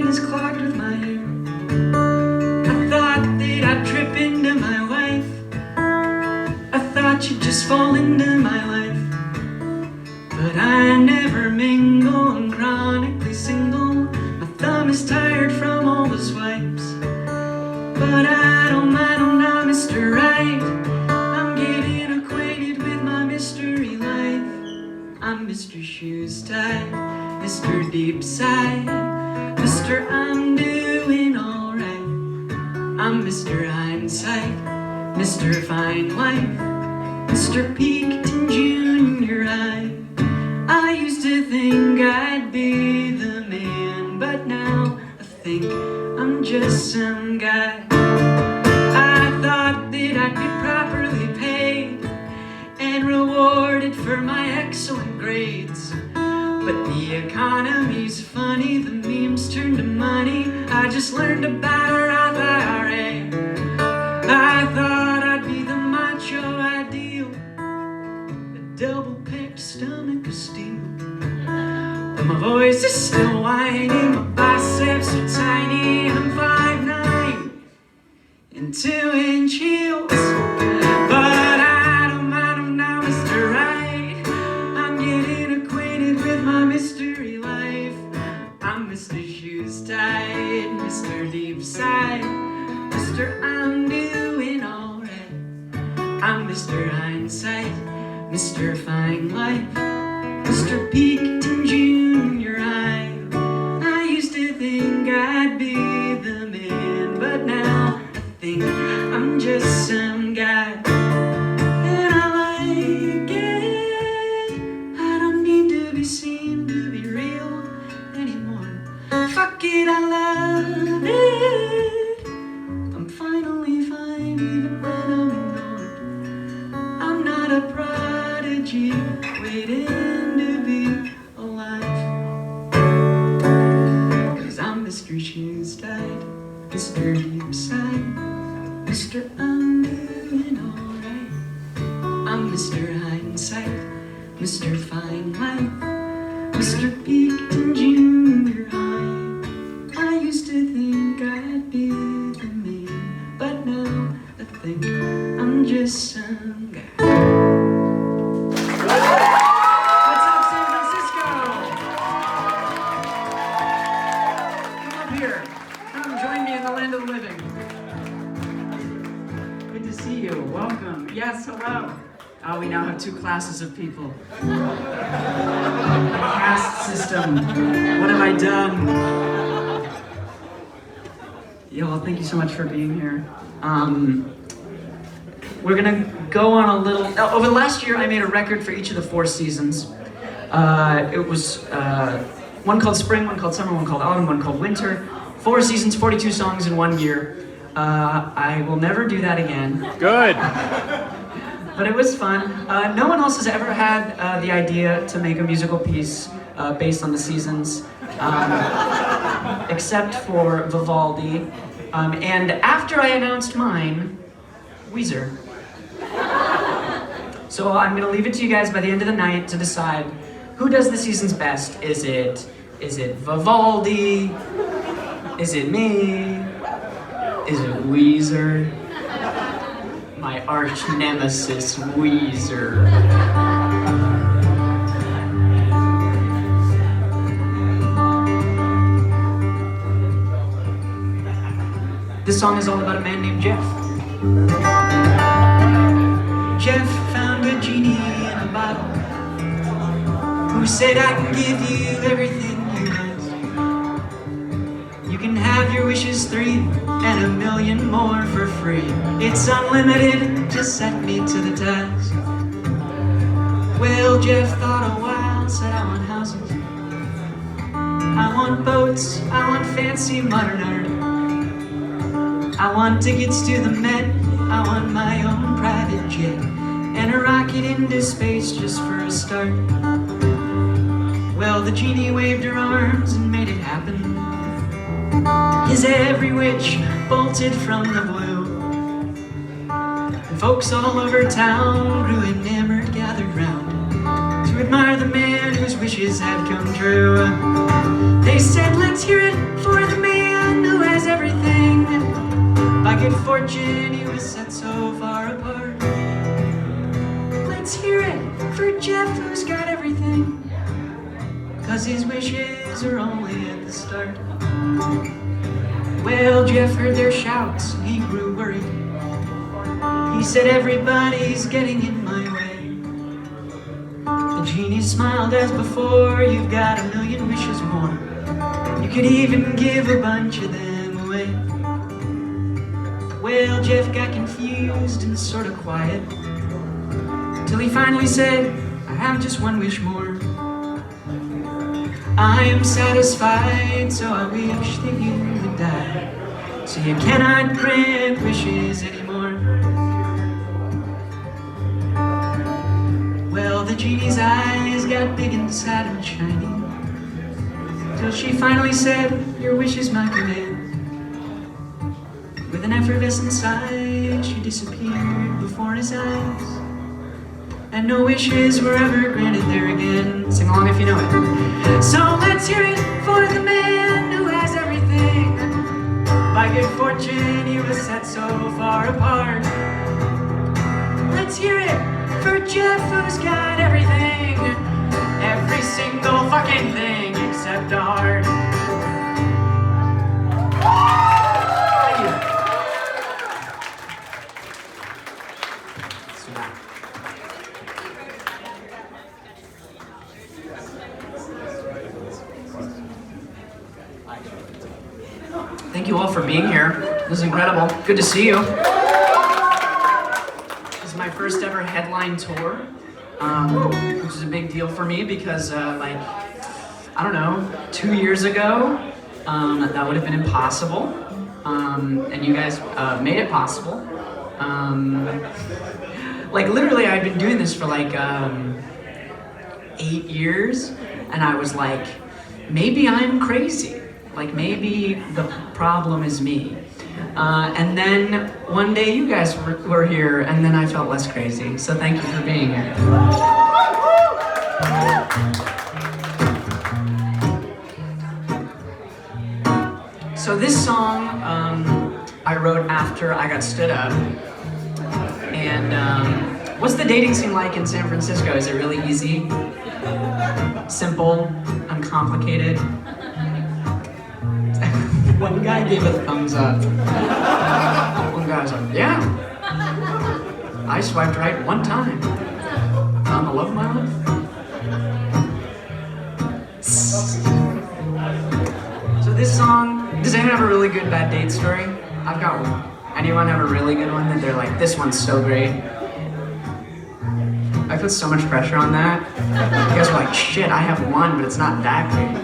is clogged with my hair. I thought that I'd trip into my wife. I thought you'd just fall into my life. But I never mingle, I'm chronically single. My thumb is tired from all the swipes. But I don't mind, oh now, Mr. Right. I'm getting acquainted with my mystery life. I'm Mr. Shoes Tied, Mr. Deep Side, Mr. I'm doing alright. I'm Mr. Hindsight, Mr. Fine Life, Mr. Peaked in junior high. I used to think I'd be the man, but now I think I'm just some guy. I thought that I'd be properly paid and rewarded for my excellent grades. But the economy's funny, the memes turn to money. I just learned about a Roth IRA. I thought I'd be the macho ideal, a double-packed stomach of steel. But my voice is still whiny, my biceps are tiny. I'm 5'9" and 2-inch heels. But I don't mind, I'm now Mr. Right. I'm getting acquainted with my mystery life. I'm Mr. Shoes Tied, Mr. Deep Side, Mr. I'm doing alright. I'm Mr. Hindsight, Mr. Fine Life, Mr. Peaked in junior high. I used to think I'd be the man, but now I think I'm just some guy. And I like it. I don't need to be seen to be real anymore. Fuck it, I love it. I'm finally fine even when I'm ignored. I'm not a prodigy waiting to be alive. 'Cause I'm Mr. Shoes Tied, Mr. Deep Side, Mr. I'm doing alright. I'm Mr. Hindsight, Mr. Fine Life, Mr. Peaked in junior high. I used to think I'd be the man, but now I think I'm just some guy. What's up, San Francisco? Come up here. Come join me in the land of the living. Good to see you. Welcome. Yes, hello. We now have two classes of people. A caste system. What have I done? Yeah, well, thank you so much for being here. We're gonna go on a little. Over the last year, I made a record for each of the 4 seasons. It was one called Spring, one called Summer, one called Autumn, one called Winter. 4 seasons, 42 songs in 1 year. I will never do that again. Good. But it was fun. No one else has ever had the idea to make a musical piece based on the seasons, except for Vivaldi. And after I announced mine, Weezer. So I'm gonna leave it to you guys by the end of the night to decide who does the seasons best. Is it Vivaldi? Is it me? Is it Weezer? My arch nemesis, Weezer. This song is all about a man named Jeff. Jeff found a genie in a bottle who said, I can give you everything you ask. You can have your wishes 3 and 1,000,000 more for free. It's unlimited, just set me to the task. Well, Jeff thought a while, said I want houses, I want boats, I want fancy modern art, I want tickets to the Met, I want my own private jet, and a rocket into space just for a start. Well, the genie waved her arms and made it happen. His every wish bolted from the blue, and folks all over town grew enamored, gathered round to admire the man whose wishes had come true. They said, let's hear it for the man good fortune he was set so far apart. Let's hear it for Jeff, who's got everything, 'cause his wishes are only at the start. Well, Jeff heard their shouts and he grew worried. He said, everybody's getting in my way. The genie smiled as before, you've got a million wishes more. You could even give a bunch of them away. Well, Jeff got confused and sort of quiet, till he finally said, I have just one wish more. I am satisfied, so I wish that you would die, so you cannot grant wishes anymore. Well, the genie's eyes got big and sad and shiny, till she finally said, your wish is my command. With an effervescent sigh, she disappeared before his eyes, and no wishes were ever granted there again. Sing along if you know it. So let's hear it for the man who has everything. By good fortune he was set so far apart. Let's hear it for Jeff, who's got everything. Every single fucking thing except a heart. Thank you. Thank you all for being here. This is incredible. Good to see you. This is my first ever headline tour, which is a big deal for me because, I don't know, 2 years ago, that would have been impossible, and you guys made it possible. Literally, I've been doing this for 8 years, and I was like, maybe I'm crazy. Maybe the problem is me. And then one day you guys were here, and then I felt less crazy. So thank you for being here. So this song I wrote after I got stood up. And what's the dating scene like in San Francisco? Is it really easy? Simple? Uncomplicated? One guy gave a thumbs up. One guy was like, yeah. I swiped right one time. Found the love of my life. So this song, does anyone have a really good bad date story? I've got one. Anyone have a really good one that they're like, this one's so great? I put so much pressure on that. You guys are like, shit, I have one, but it's not that great.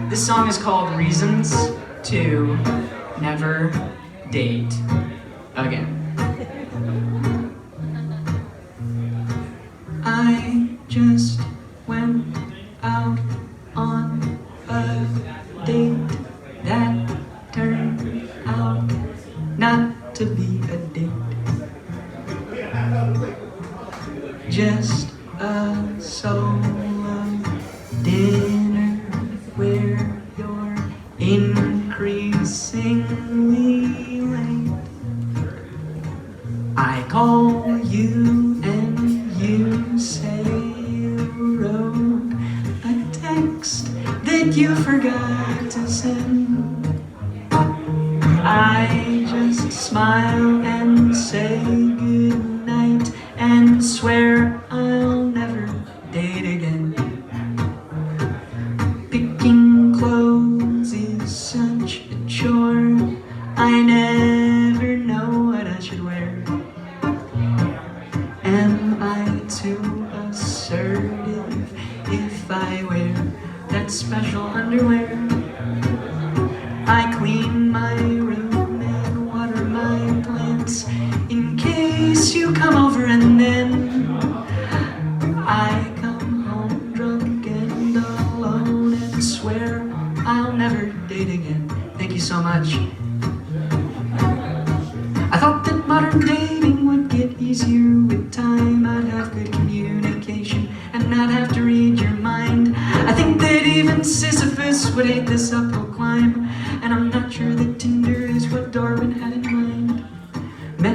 This song is called Reasons to Never Date Again. I just went out on a date that turned out not to be a date. Just a solo dinner where you're increasingly late. I call you and you say you wrote a text that you forgot to send. I just smile and say goodnight and swear I'll never date again. Picking clothes is such a chore. I never know what I should wear. Am I too assertive if I wear that special underwear? I clean my room and water my plants in case you come over, and then I come home drunk and alone and swear I'll never date again. Thank you so much. I thought that modern dating would get easier with time. I'd have good communication and not have to read your mind. I think that even Sisyphus would hate this uphill climb, and I'm not sure that Tinder is what Darwin had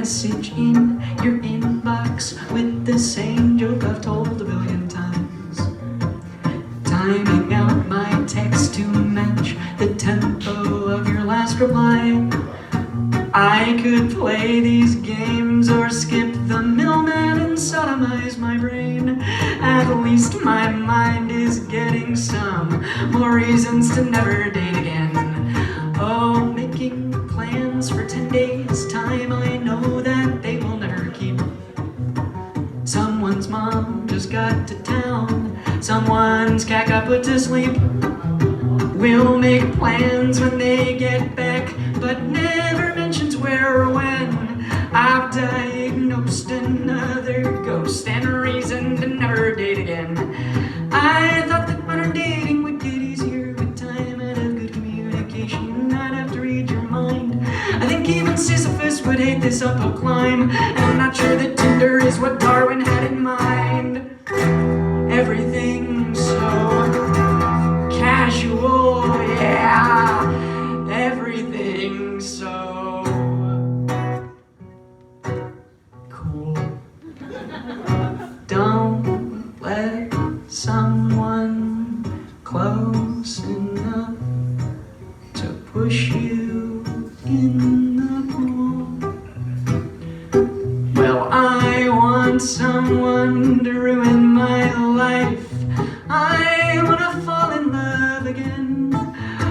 message in your inbox with the same joke I've told a billion times. Timing out my text to match the tempo of your last reply. I could play these games or skip the middleman and sodomize my brain. At least my mind is getting some more reasons to never date again. Oh, making plans for 10 days' time, I know that they will never keep. Someone's mom just got to town, someone's cat got put to sleep. We'll make plans when they get back, but never mentions where or when. I've diagnosed another ghost and a reason to never date again. I thought that modern dating would get easier with time. I'd have good communication, I'd have to read your mind. I think even Sisyphus would hate this uphill climb, and I'm not sure that Tinder is what Darwin had in mind. Everything's so casual, yeah. Everything's so cool. Don't let someone close enough to push you in the pool. Well, I want someone to ruin my life. I wanna fall in love again,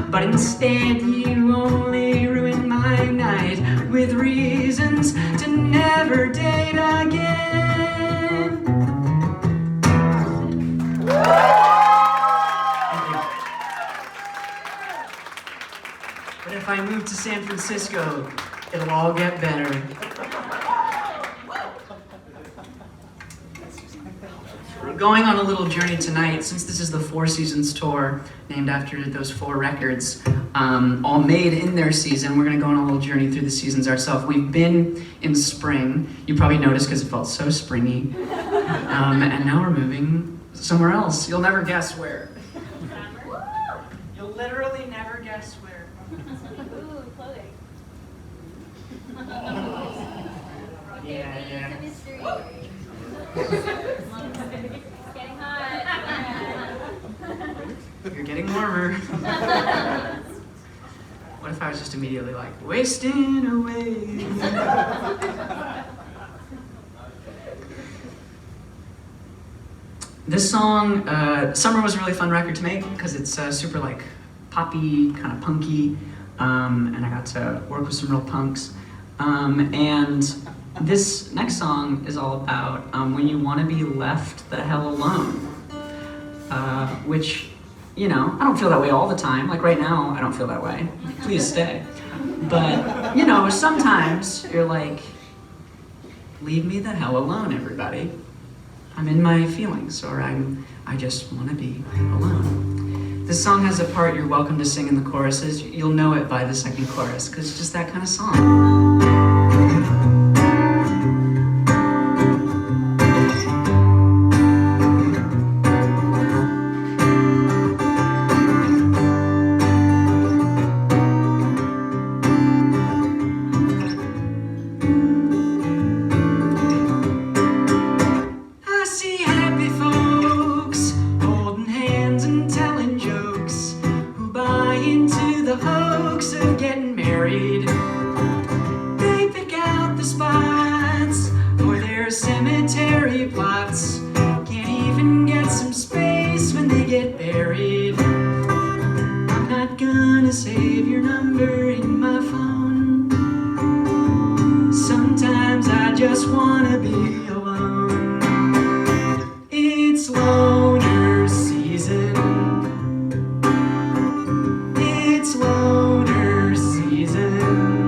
but instead you only ruin my night with reasons to never date again. But if I move to San Francisco, it'll all get better. We're going on a little journey tonight, since this is the Four Seasons tour, named after those 4 records, all made in their season. We're gonna go on a little journey through the seasons ourselves. We've been in spring. You probably noticed because it felt so springy. And now we're moving somewhere else. You'll never guess where. You'll literally never guess where. Ooh, clothing. Yeah. It's a mystery. It's getting hot. You're getting warmer. What if I was just immediately like, wasting away? This song, Summer was a really fun record to make because it's super like poppy, kind of punky, and I got to work with some real punks. And this next song is all about when you want to be left the hell alone, which, you know, I don't feel that way all the time. Like right now, I don't feel that way. Please stay. But, you know, sometimes you're like, leave me the hell alone, everybody. I'm in my feelings, or I just want to be alone. This song has a part you're welcome to sing in the choruses. You'll know it by the second chorus, because it's just that kind of song. Cemetery plots can't even get some space when they get buried. I'm not gonna save your number in my phone. Sometimes I just wanna be alone. It's loner season. It's loner season.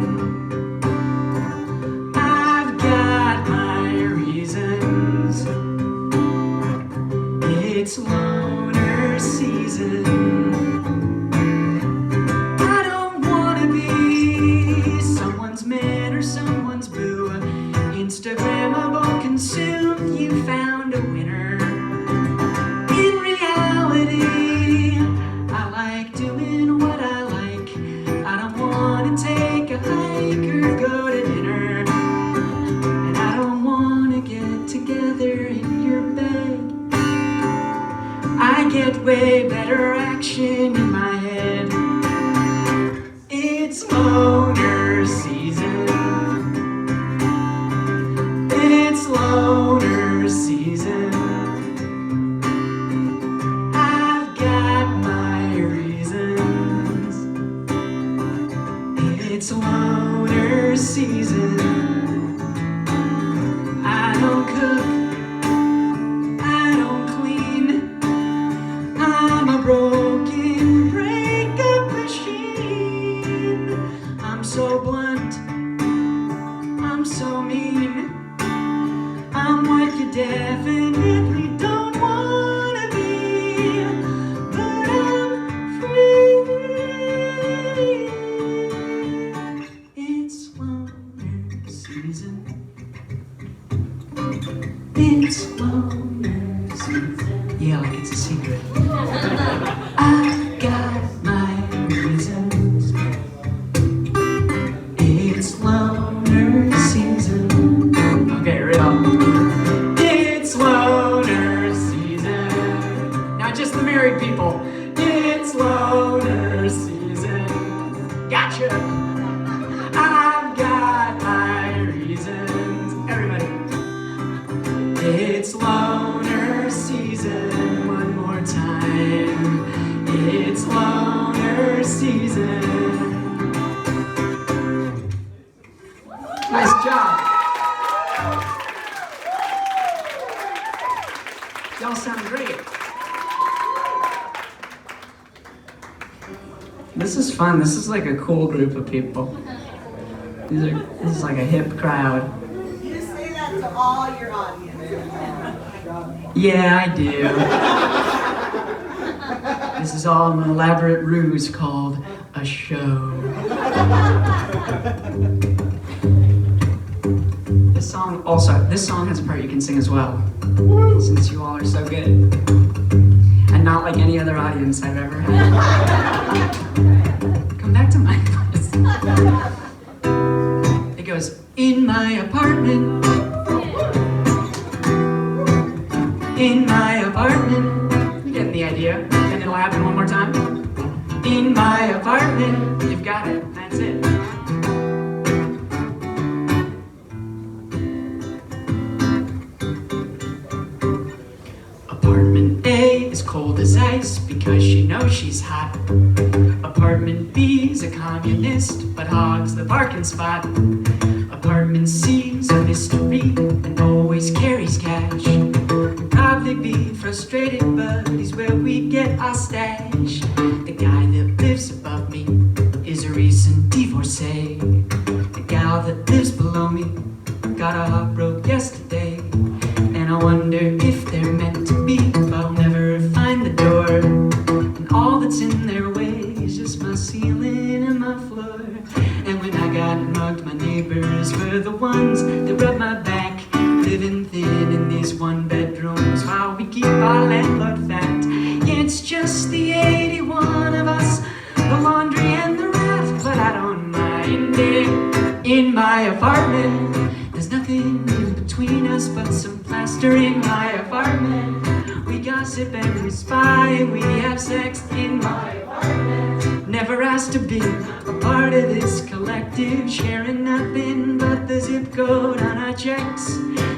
It's loner season. I don't cook, I don't clean. I'm a broken breakup machine. I'm so blunt, I'm so mean. I'm what you definitely don't wanna be, but I'm free. It's loner season. It's loner season. Yeah, like it's a secret. I got my reasons. It's loner season. Okay, real. It's loner season. Not just the married people. It's loner season. Gotcha. I've got my reasons. Everybody. It's loner season. One more time. It's loner season. Nice job. Y'all sound great. This is fun. This is like a cool group of people. This is like a hip crowd. You say that to all your audience. Yeah, I do. This is all an elaborate ruse called a show. This song has a part you can sing as well, since you all are so good. And not like any other audience I've ever had. Come back to my place. It goes, in my apartment. In my apartment. You're getting the idea. And it'll happen one more time. In my apartment. You've got it. That's it. Apartment A is cold as ice because she knows she's hot. Apartment B is a communist but hogs the parking spot. Apartment C's a mystery and always carries cash. Probably be frustrated, but he's where we get our stash. The guy that lives above me is a recent divorcee. The gal that lives below me got her heart broke yesterday. And I wonder if they're meant to be, but I'll never find the door. And all that's in their way is just my ceiling and my floor. And when I got mugged, my neighbors were the ones that rubbed my back. Living thin in these one bedrooms while we keep our landlord fat. Yeah, it's just the 81 of us, the laundry and the rat, but I don't mind it. In my apartment, there's nothing in between us but some plaster. In my apartment, we gossip and we spy and we have sex. In my apartment, never asked to be a part of this collective, sharing nothing but the zip code on our checks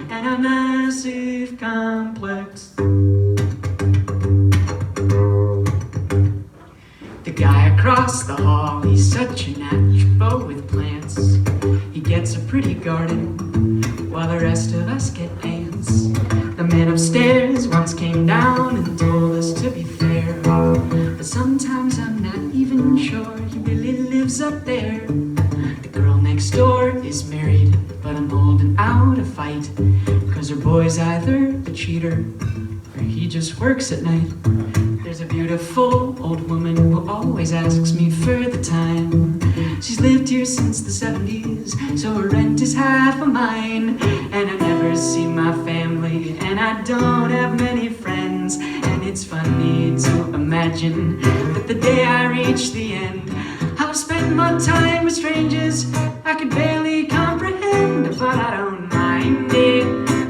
and a massive complex. The guy across the hall, he's such a natural with plants. He gets a pretty garden while the rest of us get ants. The man upstairs once came down and told us to be fair, but sometimes I'm not even sure he really lives up there. The girl next door is married, but I'm holding out a fight, 'cause her boy's either a cheater or he just works at night. There's a beautiful old woman who always asks me for the time. She's lived here since the 70s, so her rent is half of mine. And I never see my family, and I don't have many friends. And it's funny to imagine that the day I reach the end, I'll spend my time with strangers I could barely comprehend. But I don't mind it.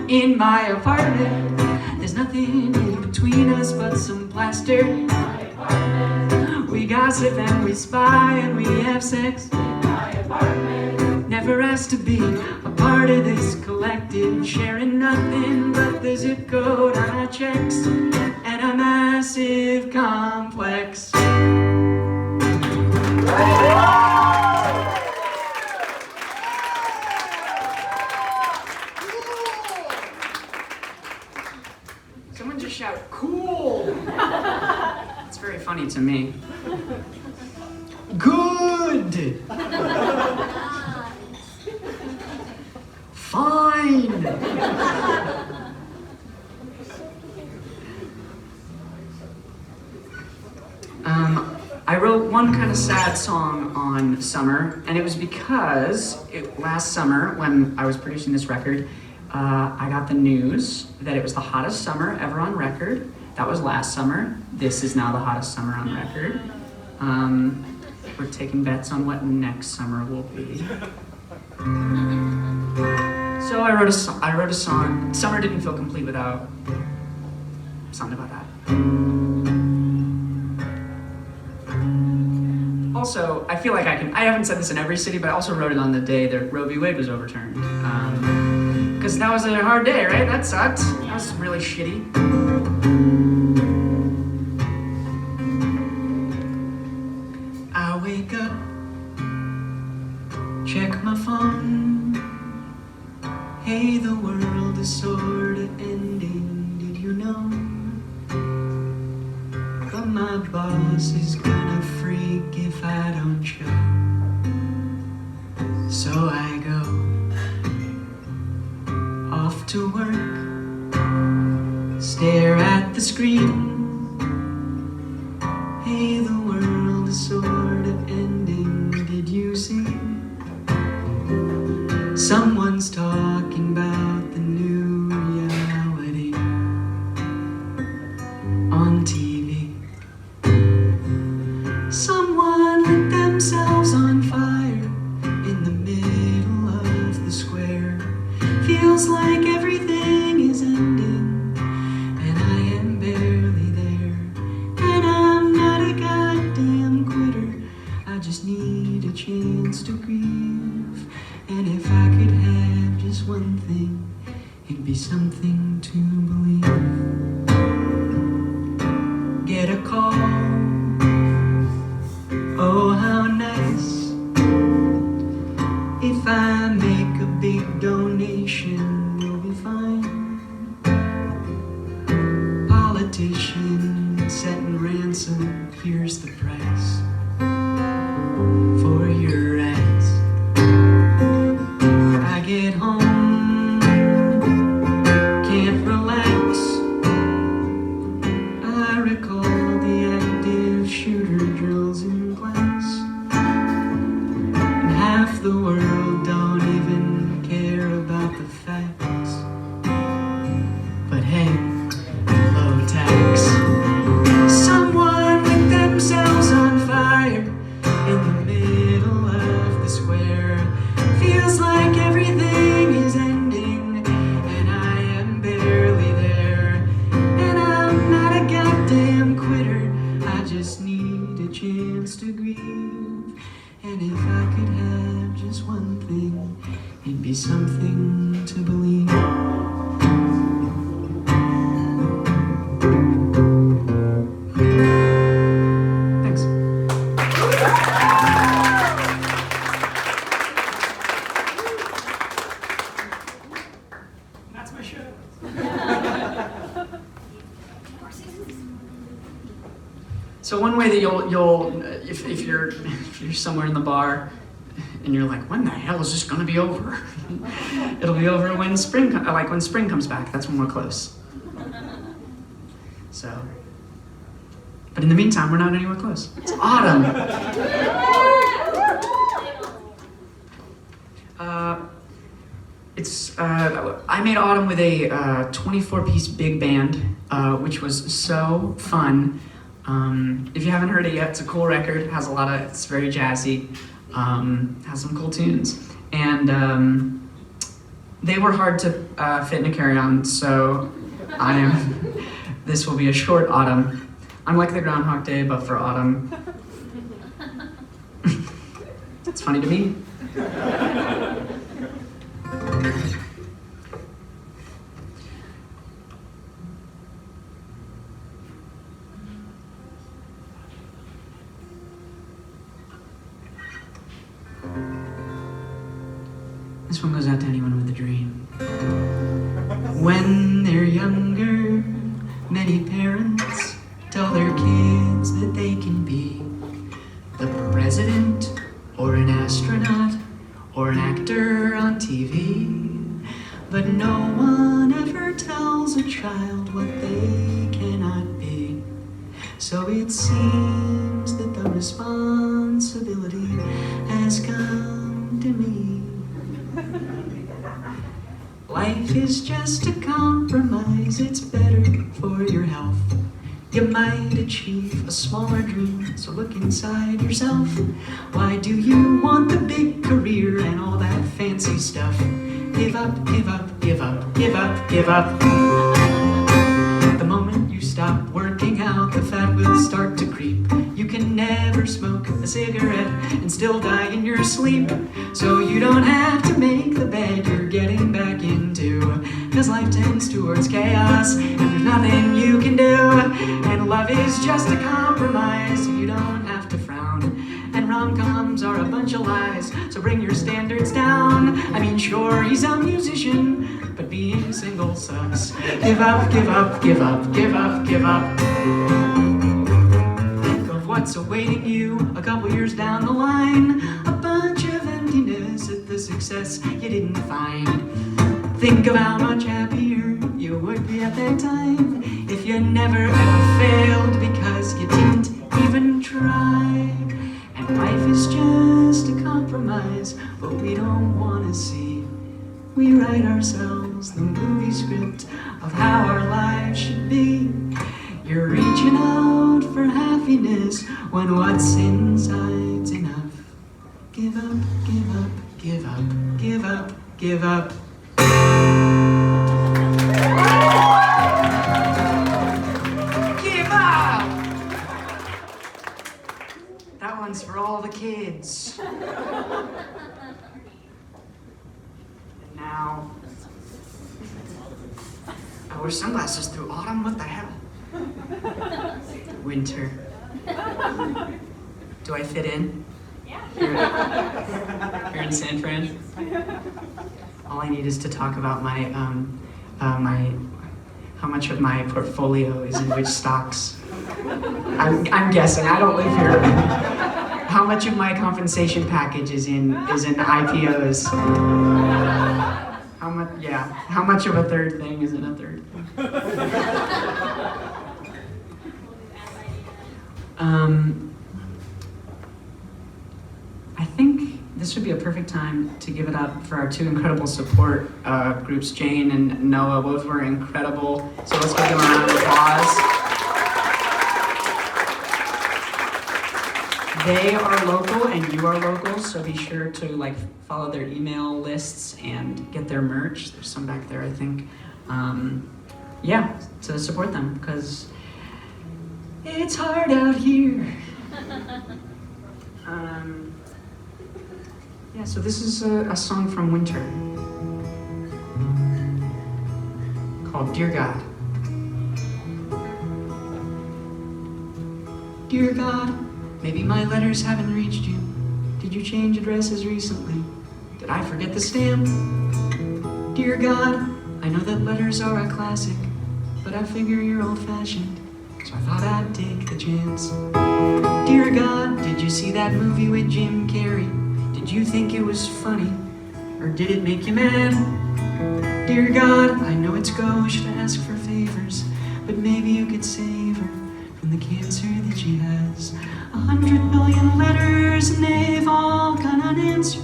In my apartment, there's nothing in between us but some plaster. In my apartment, we gossip and we spy and we have sex. In my apartment, never asked to be a part of this collective, sharing nothing but the zip code on our checks and a massive complex. did. Fine. I wrote one kind of sad song on summer, and it was because last summer when I was producing this record, I got the news that it was the hottest summer ever on record. That was last summer. This is now the hottest summer on record. We're taking bets on what next summer will be. So I wrote a song. Summer didn't feel complete without something about that. Also, I feel like I haven't said this in every city, but I also wrote it on the day that Roe v. Wade was overturned. Because that was a hard day, right? That sucked. That was really shitty. I wake up, check my phone. Hey, the world is sort of ending, did you know? But my boss is gonna freak if I don't show. So I go off to work, stare at the screen. Hey, the world is sort of ending, did you see? Someone's talking about the new reality on TV. Someone lit themselves on fire in the middle of the square. Feels like everything is ending, and I am barely there. And I'm not a goddamn quitter, I just need a chance to grieve. And if I could have just one thing, it'd be something to believe. Get a call, oh how nice. If I make a big donation, we'll be fine. Politician setting ransom, here's the price for your ass. I get home, can't relax. I recall the active shooter drills in class. And half the world don't even care about the facts. But hey, low tax. Someone lit themselves on fire in the middle of the square. Feels like everything is ending, and I am barely there. And I'm not a goddamn quitter, I just need a chance to grieve. And if I could have just one thing, it'd be something to believe. Thanks. That's my show. So one way that you'll if you're somewhere in the bar and you're like, when the hell is this gonna be over? It'll be over when spring comes back. That's when we're close. So, but in the meantime, we're not anywhere close. It's autumn. I made Autumn with a 24-piece big band, which was so fun. If you haven't heard it yet, it's a cool record. It's very jazzy, has some cool tunes. And they were hard to fit in a carry-on, so this will be a short Autumn. I'm like the Groundhog Day, but for autumn. It's funny to me. This one goes out to anyone with a dream. When they're younger, many parents tell their kids that they can be the president or an astronaut, or an actor on TV. But no one ever tells a child what they cannot be. So it seems that the responsibility has come to me. Life is just a compromise, it's better for your health. You might achieve a smaller dream, so look inside yourself. Why do you want the big career and all that fancy stuff? Give up, give up, give up, give up, give up. The moment you stop working out, the fat will start to creep. You can never smoke a cigarette and still die in your sleep. So you don't have to make the bed you're getting back into, 'cause life tends towards chaos and there's nothing you can do. And love is just a compromise, so you don't have to frown. And rom-coms are a bunch of lies, so bring your standards down. I mean, sure, he's a musician, but being single sucks. Give up, give up, give up, give up, give up. Think of what's awaiting you a couple years down the line. A bunch of emptiness at the success you didn't find. Think of how much happier you would be at that time if you never ever failed because you didn't even try. And life is just a compromise, but we don't want to see. We write ourselves the movie script of how our lives should be. You're reaching out for happiness when what's inside's enough. Give up, give up, give up, give up, give up. Give up! That one's for all the kids. And now, I wear sunglasses through autumn. What the hell? Winter. Do I fit in? Yeah. Here in San Fran? All I need is to talk about my how much of my portfolio is in which stocks. I'm guessing. I don't live here. How much of my compensation package is in IPOs? How much? Yeah. How much of a third thing is in a third thing? I think this would be a perfect time to give it up for our two incredible support groups. Jane and Noah both were incredible, so let's give them a round of applause. They are local and you are local, so be sure to follow their email lists and get their merch. There's some back there, I think. Yeah, to support them, because it's hard out here. Yeah, so this is a song from Winter called Dear God. Dear God, maybe my letters haven't reached you. Did you change addresses recently? Did I forget the stamp? Dear God, I know that letters are a classic, but I figure you're old-fashioned, so I thought I'd take the chance. Dear God, did you see that movie with Jim Carrey? Did you think it was funny, or did it make you mad? Dear God, I know it's gauche to ask for favors, but maybe you could save her from the cancer that she has. 100 million letters and they've all gone unanswered.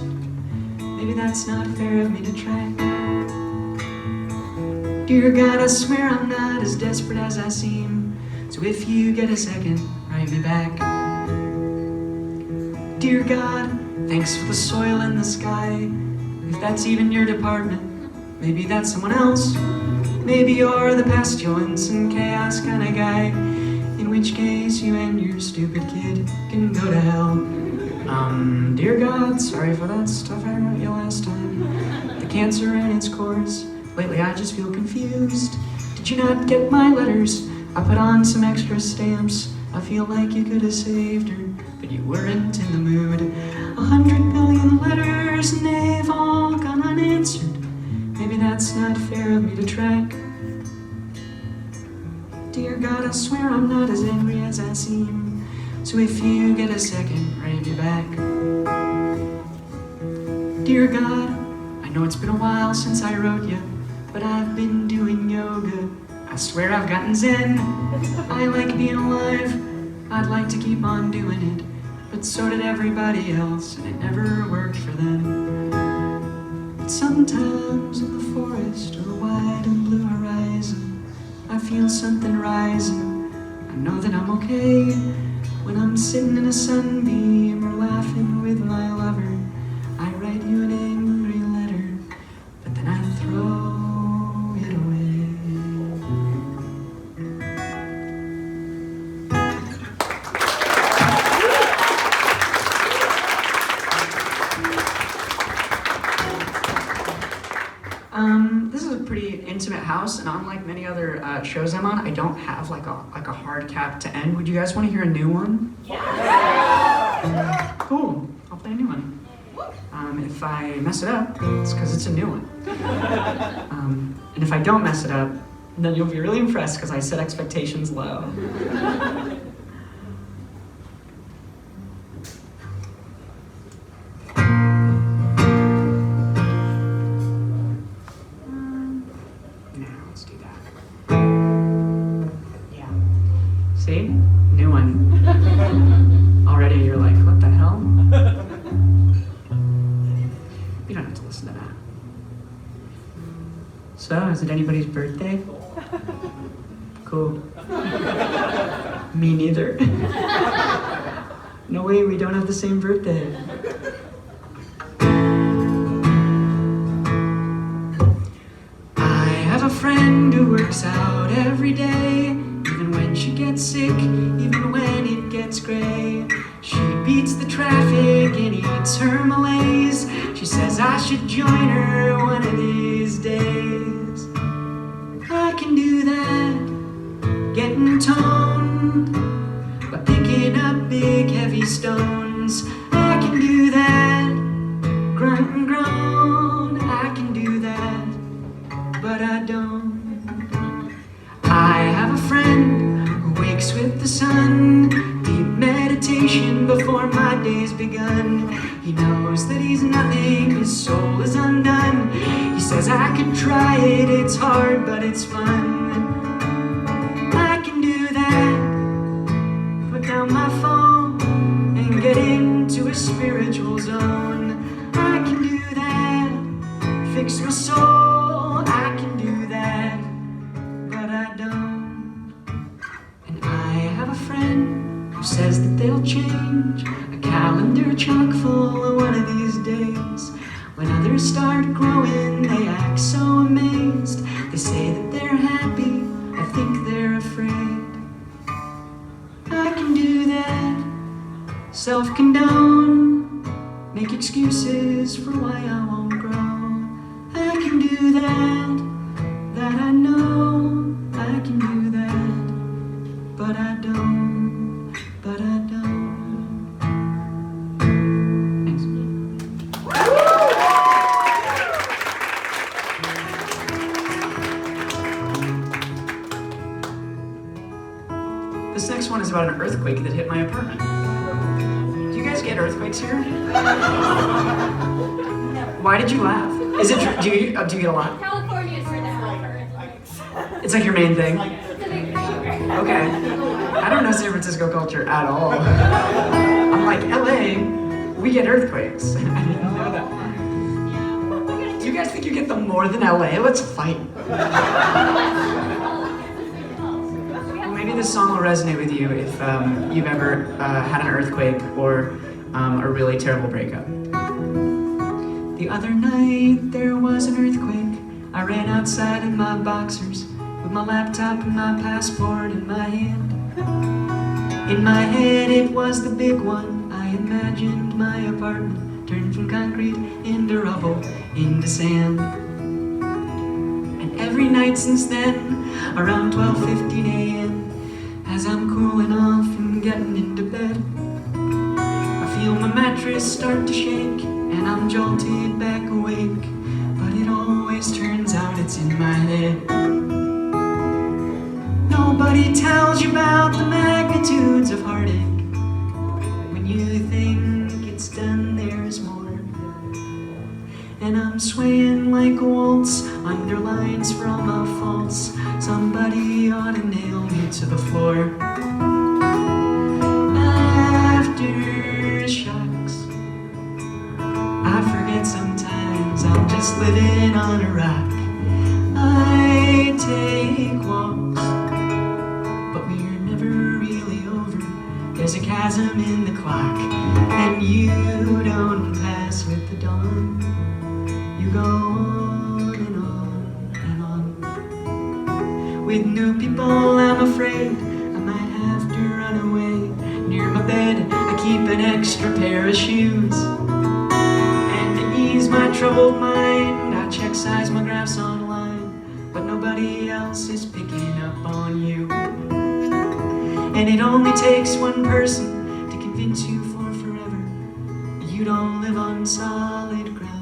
Maybe that's not fair of me to track. Dear God, I swear I'm not as desperate as I seem, so if you get a second, write me back. Dear God, thanks for the soil in the sky. If that's even your department, maybe that's someone else. Maybe you're the pestilence and chaos kind of guy, in which case you and your stupid kid can go to hell. Dear God, sorry for that stuff I wrote you last time. The cancer ran its course. Lately I just feel confused. Did you not get my letters? I put on some extra stamps. I feel like you could have saved her, but you weren't in the mood. 100 million letters and they've all gone unanswered. Maybe that's not fair of me to track. Dear God, I swear I'm not as angry as I seem, so if you get a second, write me back. Dear God, I know it's been a while since I wrote you, but I've been doing yoga. I swear I've gotten zen. I like being alive. I'd like to keep on doing it, but so did everybody else, and it never worked for them. But sometimes in the forest or a wide and blue horizon, I feel something rising. I know that I'm okay when I'm sitting in a sunbeam or laughing with my lover. I write you an angry letter, but then I throw it away. This is a pretty intimate house, and unlike many other shows I'm on, I don't have like a hard cap to end. Would you guys want to hear a new one? Yeah. Cool. I'll play a new one. If I mess it up, it's because it's a new one. And if I don't mess it up, then you'll be really impressed because I set expectations low. Let's do that. Yeah. See? New one. Already you're like, what the hell? You don't have to listen to that. So, is it anybody's birthday? Cool. Me neither. No way, we don't have the same birthday. I have a friend who works out every day, even when she gets sick, even when it gets gray. She beats the traffic and eats her Malays. She says I should join her one of these days. I can do that, getting toned by picking up big heavy stones. I can do that, grunt and groan. I can do that, but I don't. I have a friend who wakes with the sun, deep meditation before my day's begun. He knows that he's nothing, his soul is undone. He says I could try it, it's hard but it's fun. I can do that, put down my phone and get into a spiritual zone. I can do that, fix my soul. I can do that, but I don't. And I have a friend who says that they'll change, a calendar chock full of one of these days. When others start growing, they act so amazed. They say that they're happy, I think they're afraid. I can do that, self-condone, make excuses for why I won't grow. I can do that I know. I can do that, but I don't, but I don't. This next one is about an earthquake that hit my apartment. Do you guys get earthquakes here? Why did you laugh? Is it true? Do you get a lot? California is for the It's like your main thing? It's a big thing here. Okay. I don't know San Francisco culture at all. I'm like, LA, we get earthquakes. I didn't know that. Do you guys think you get them more than LA? Let's fight. Maybe this song will resonate with you if you've ever had an earthquake or a really terrible breakup. The other night there was an earthquake. I ran outside in my boxers with my laptop and my passport in my hand. In my head it was the big one. I imagined my apartment turned from concrete into rubble, into sand. And every night since then, around 12:15 a.m., as I'm cooling off and getting into bed, I feel my mattress start to shake and I'm jolted back awake. But it always turns out it's in my head. Nobody tells you about the magnitudes of heartache. When you think it's done, there's more. and I'm swaying like a waltz, underlines for all my faults. Somebody ought to nail me to the floor. Aftershocks, I forget sometimes I'm just living on a rock. I take walks, but we're never really over. There's a chasm in the clock, and you don't pass with the dawn. You go on and on and on. With new people I'm afraid I might have to run away. Near my bed I keep an extra pair of shoes, and to ease my troubled mind I check seismographs online, but nobody else is picking up on you. And it only takes one person to convince you for forever you don't live on solid ground.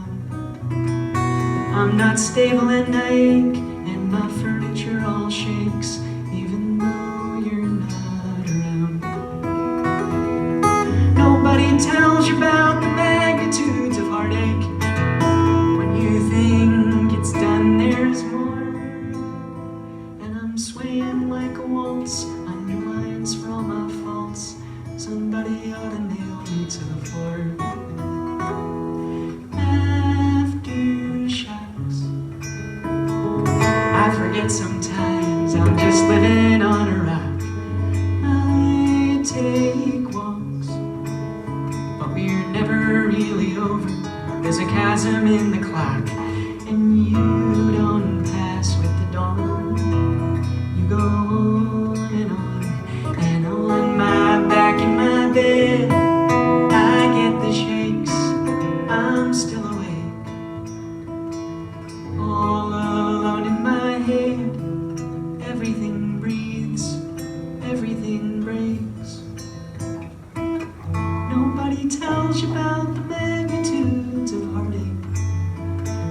I'm not stable and I ache, and my furniture all shakes, even though you're not around. Nobody tells you about the magnitudes of heartache. When you think it's done, there's more. And I'm swaying like a waltz, underlines for all my faults. Somebody ought to nail me to the floor. Aftershocks, I forget sometimes I'm just living on a rock. I take walks, but we're never really over. There's a chasm in the clock, and you don't pass with the dawn. You go on and on and on. My back in my bed, I get the shakes. I'm still awake, all alone in my head. Everything breathes, everything breaks. Nobody tells you about the magnitudes of heartache.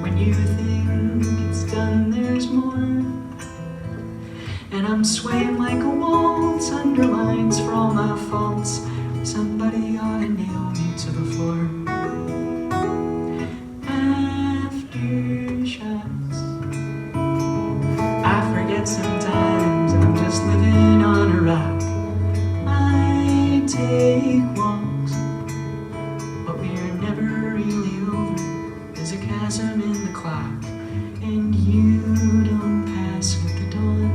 When you think it's done, there's more. And I'm swaying like a waltz, underlines for all my faults. Somebody ought to nail me to the floor. Aftershocks, I forget sometimes I'm just living on a rock. I take walks, but we're never really over. There's a chasm in the clock, and you don't pass with the dawn.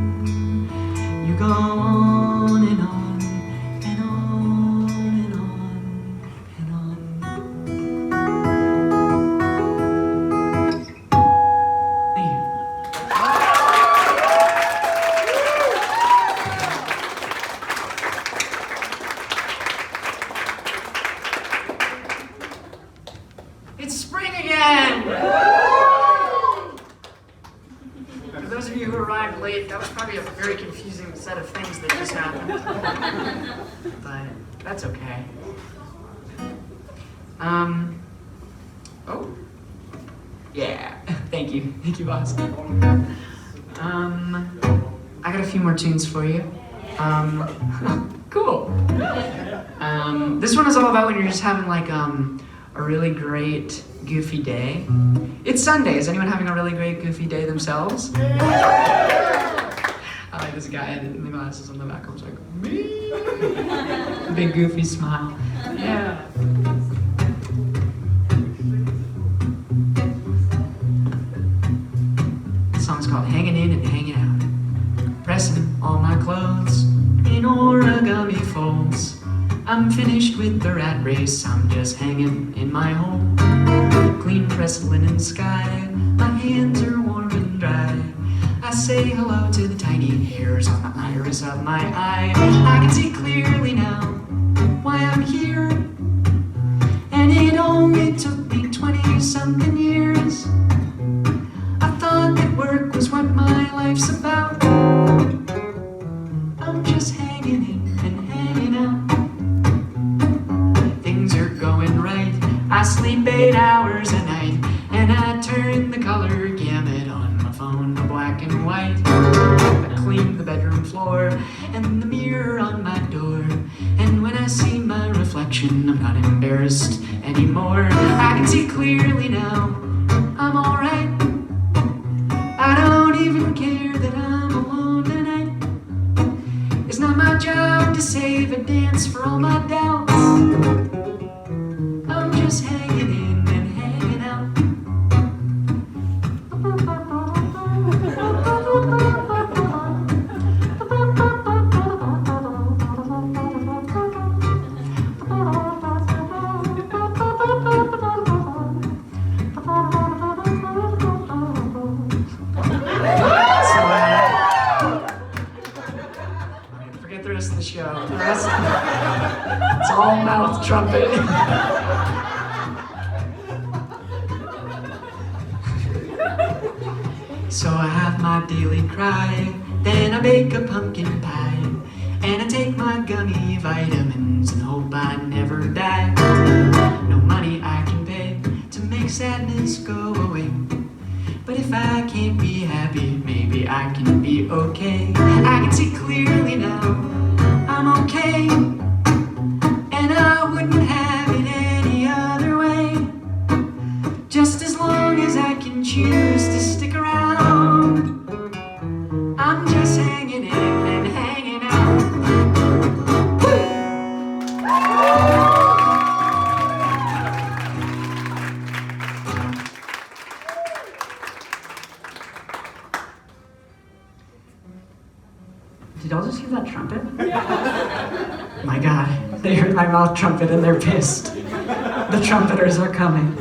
You go on and on and on and on and on. Thank you. It's spring again! For those of you who arrived late, that was probably a very confusing set of things that just happened. But that's okay. Oh. Yeah. Thank you. Thank you, boss. I got a few more tunes for you. Cool. This one is all about when you're just having like a really great goofy day. It's Sunday. Is anyone having a really great goofy day themselves? I like this guy in the glasses on the back. I was like, me? Big goofy smile. Yeah. The song's called Hanging In and Hanging Out. Pressing all my clothes in origami folds. I'm finished with the rat race, I'm just hanging in my home. Clean pressed linen sky, my hands are warm and dry. I say hello to the tiny hairs on the iris of my eye. I can see clearly now why I'm here, and it only took me 20-something years. I thought that work was what my life's about. I'm just hanging in and hanging out. I sleep 8 hours a night, and I turn the color gamut on my phone to black and white. I clean the bedroom floor and the mirror on my door, and when I see my reflection, I'm not embarrassed anymore. I can see clearly now I'm alright. I don't even care that I'm alone tonight. It's not my job to save a dance for all my doubts. I'm just hanging in and hanging out. Forget the rest of the show. The rest it's all mouth trumpet. So I have my daily cry, then I bake a pumpkin pie, and I take my gummy vitamins and hope I never die. No money I can pay to make sadness go away, but if I can't be happy, maybe I can be okay. I can see clearly now, I'm okay, and I wouldn't have it any other way. Just as long as I can choose to stick around, I'm just hanging in and hanging out. Did y'all just hear that trumpet? My God, they heard my mouth trumpet and they're pissed. The trumpeters are coming.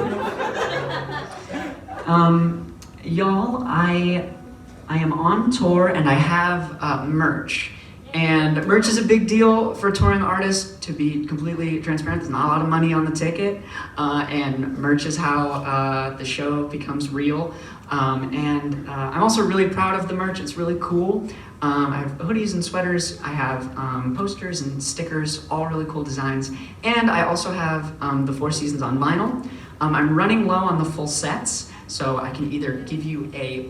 Y'all, I am on tour and I have merch. And merch is a big deal for a touring artist. To be completely transparent, there's not a lot of money on the ticket. And merch is how the show becomes real. And I'm also really proud of the merch. It's really cool. I have hoodies and sweaters. I have posters and stickers, all really cool designs. And I also have the Four Seasons on vinyl. I'm running low on the full sets, so I can either give you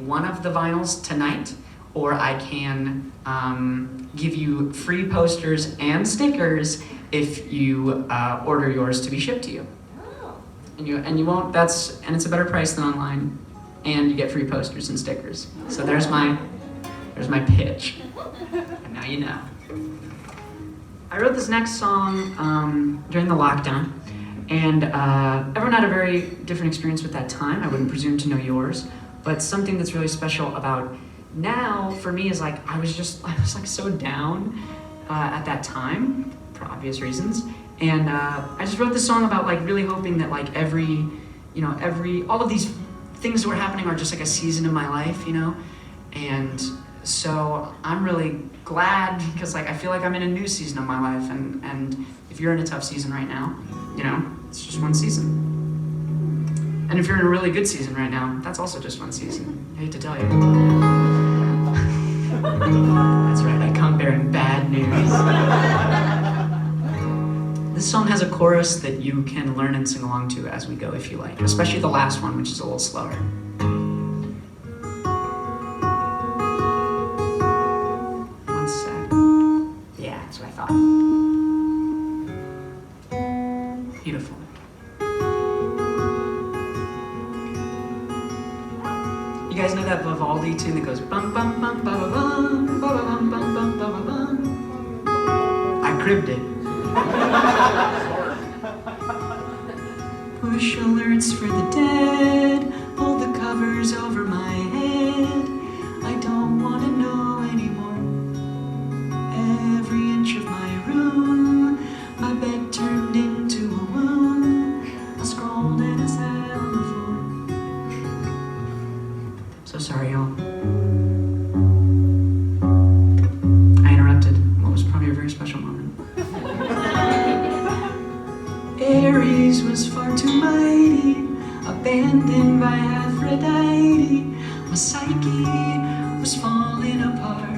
one of the vinyls tonight, or I can give you free posters and stickers if you order yours to be shipped to you. And you won't. And it's a better price than online, and you get free posters and stickers. So there's my pitch, and now you know. I wrote this next song during the lockdown, and everyone had a very different experience with that time. I wouldn't presume to know yours, but something that's really special about now for me is like I was like so down at that time for obvious reasons, and I just wrote this song about like really hoping that like all of these things that were happening are just like a season of my life, and so I'm really glad because like I feel like I'm in a new season of my life, and if you're in a tough season right now, it's just one season. And if you're in a really good season right now, that's also just one season. I hate to tell you. That's right, I come bearing bad news. This song has a chorus that you can learn and sing along to as we go if you like, especially the last one, which is a little slower. One sec. Yeah, that's what I thought. Beautiful. You guys know that Vivaldi tune that goes bum bum bum bum bum bum bum bum bum bum. I cribbed it. Push alerts for the dead, hold the covers over my head. I don't want to know anymore. Every inch of my room, my bed turned into a womb. I scrolled and I sat on the floor. So sorry, y'all. I interrupted what was probably a very special moment. Ares was far too mighty, abandoned by Aphrodite. My psyche was falling apart.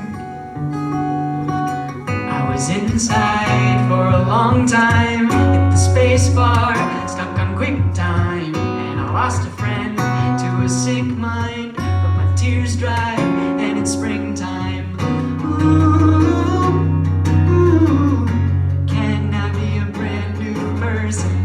I was inside for a long time, hit the space bar, stuck on quick time, and I lost a friend to a sick mind, but my tears dried, and it's springtime. Can I be a brand new person?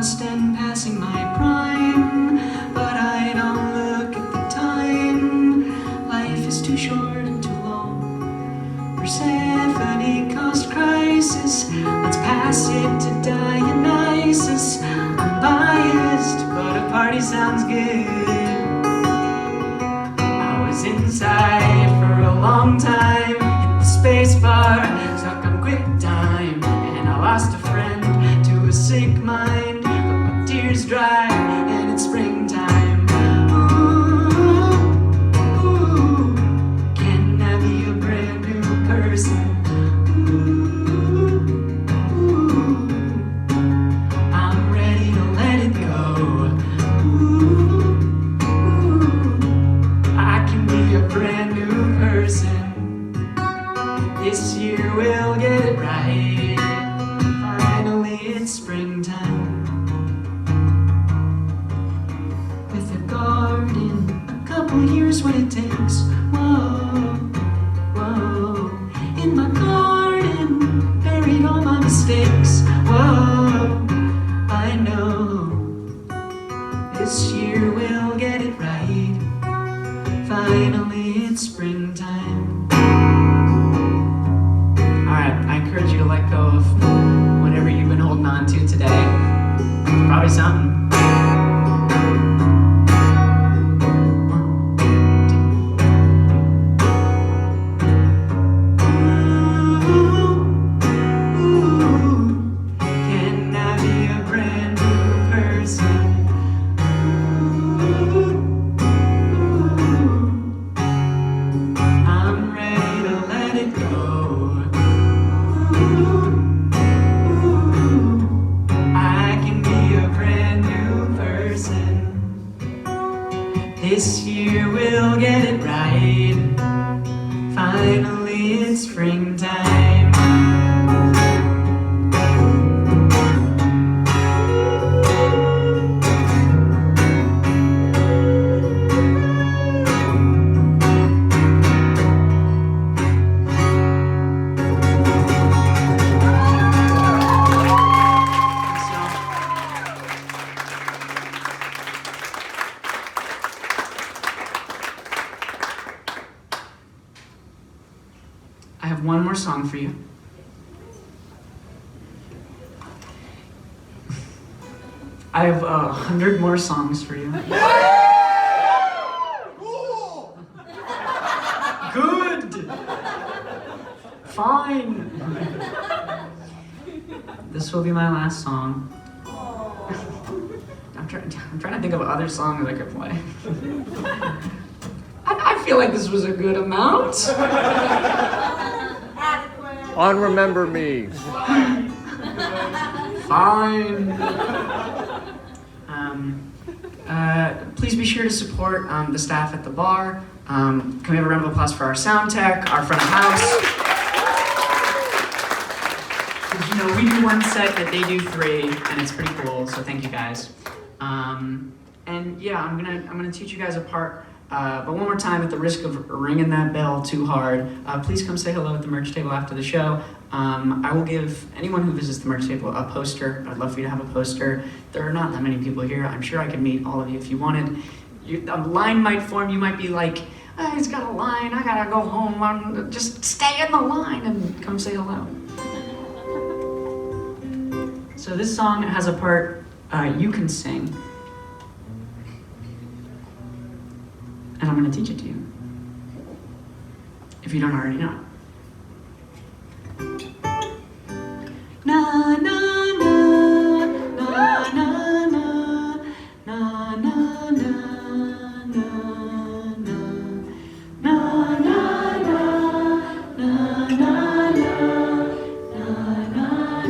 must end passing my prime, but I don't look at the time. Life is too short and too long. Persephone caused crisis. Let's pass it to Dionysus. I'm biased, but a party sounds good. I was inside for a long time, hit the space bar, stuck on quick time, and I lost a friend to a sick mind, but my tears dry, and it's springtime. Ooh, ooh, can I be a brand new person? Ooh, ooh, I'm ready to let it go. Ooh, ooh, I can be a brand new person. This year we'll get it right. Finally it's springtime. With a garden, a couple years what it takes. Whoa, whoa. In my garden, buried all my mistakes. Whoa, I know. This year we'll get it right. Finally it's springtime. Alright, I encourage you to let go of whatever you've been holding on to today. Probably something. Can I be a brand new person? I'm ready to let it go. I can be a brand new person. This year we'll get it right. Finally it's springtime. I have one more song for you. I have 100 more songs for you. Good. Fine. This will be my last song. I'm trying to think of other songs I could play. I feel like this was a good amount. Adequate. On Remember Me. Fine. Please be sure to support the staff at the bar. Can we have a round of applause for our sound tech, our front of house? 'Cause, you know, we do one set that they do 3, and it's pretty cool. So thank you guys. And yeah, I'm gonna teach you guys a part. But one more time, at the risk of ringing that bell too hard, please come say hello at the merch table after the show. I will give anyone who visits the merch table a poster. I'd love for you to have a poster. There are not that many people here. I'm sure I could meet all of you if you wanted. A line might form. You might be like, oh, he's got a line. I gotta go home. Just stay in the line and come say hello. So this song has a part you can sing. And I'm going to teach it to you, if you don't already know. Na na na na na na na na na na na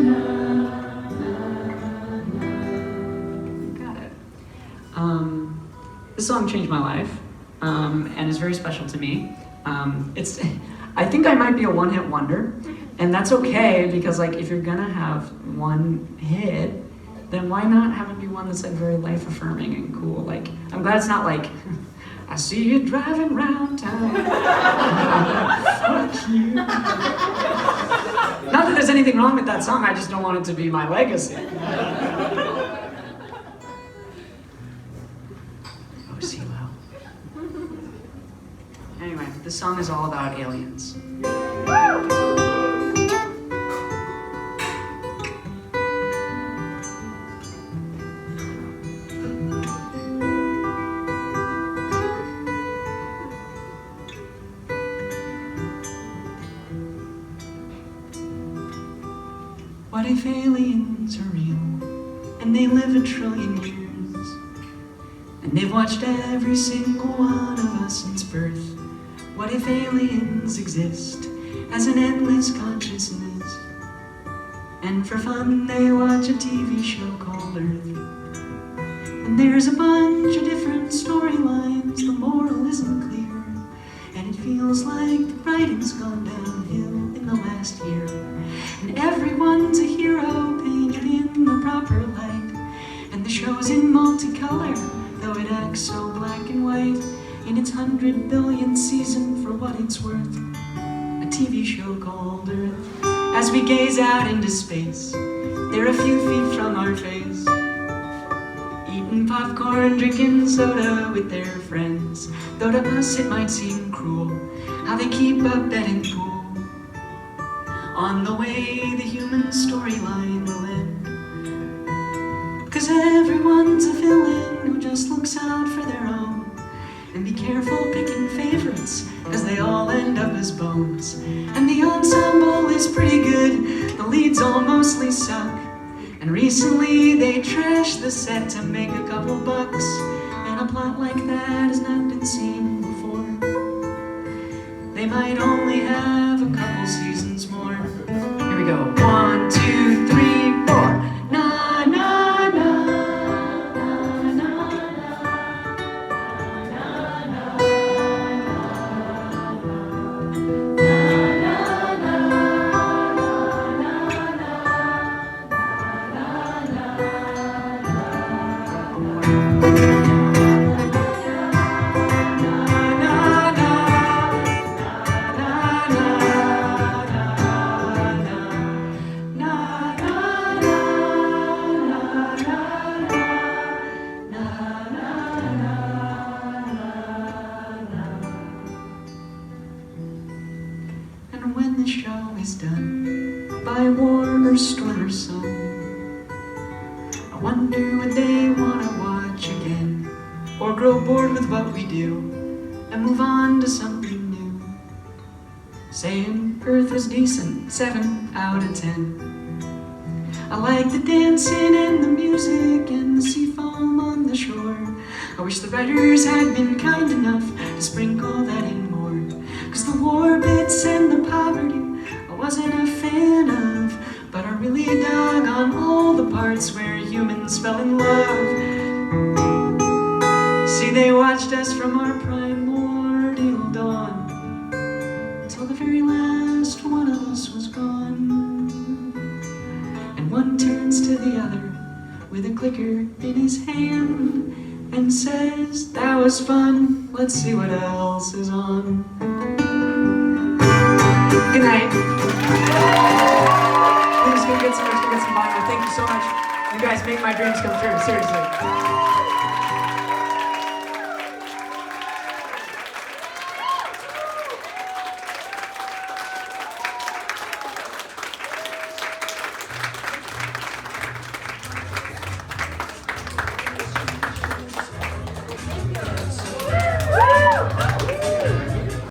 na Got it. This song changed my life. And is very special to me. I think I might be a one-hit wonder, and that's okay, because like if you're gonna have one hit, then why not have it be one that's like very life-affirming and cool? Like, I'm glad it's not like, I see you driving round town. Fuck you. Not that there's anything wrong with that song, I just don't want it to be my legacy. The song is all about aliens. What if aliens are real and they live 1 trillion years and they've watched every single one of us since birth? What if aliens exist as an endless consciousness and for fun they watch a TV show called Earth? And there's a bunch of different storylines, the moral isn't clear, and it feels like the writing's gone downhill in the last year. And everyone's a hero painted in the proper light, and the show's in multicolor, though it acts so black and white. In its 100 billionth season, for what it's worth, a TV show called Earth. As we gaze out into space, they're a few feet from our face, eating popcorn, drinking soda with their friends. Though to us it might seem cruel how they keep a betting pool on the way the human storyline will end. 'Cause everyone's a villain who just looks out for their own. And be careful picking favorites, 'cause they all end up as bones. And the ensemble is pretty good, the leads all mostly suck. And recently they trashed the set to make a couple bucks. And a plot like that has not been seen before. They might only have a couple seasons more. Here we go. 1, 2, 3, 4. Na na na na na And when the show is done by war or storm or sun, I wonder would they want to watch again, or grow bored with what we do and move on to something new, saying Earth was decent, 7 out of 10. I like the dancing and the music and the sea foam on the shore. I wish the writers had been kind enough to sprinkle that in more. 'Cause the war bits and the poverty I wasn't a fan of, but I really dug on all the parts where humans fell in love. See, they watched us from our primordial dawn till the very last one of us was gone. And one turns to the other with a clicker in his hand and says, "That was fun, let's see what else is on." Good night. Please go get some vinyl. Thank you so much. You guys make my dreams come true, seriously.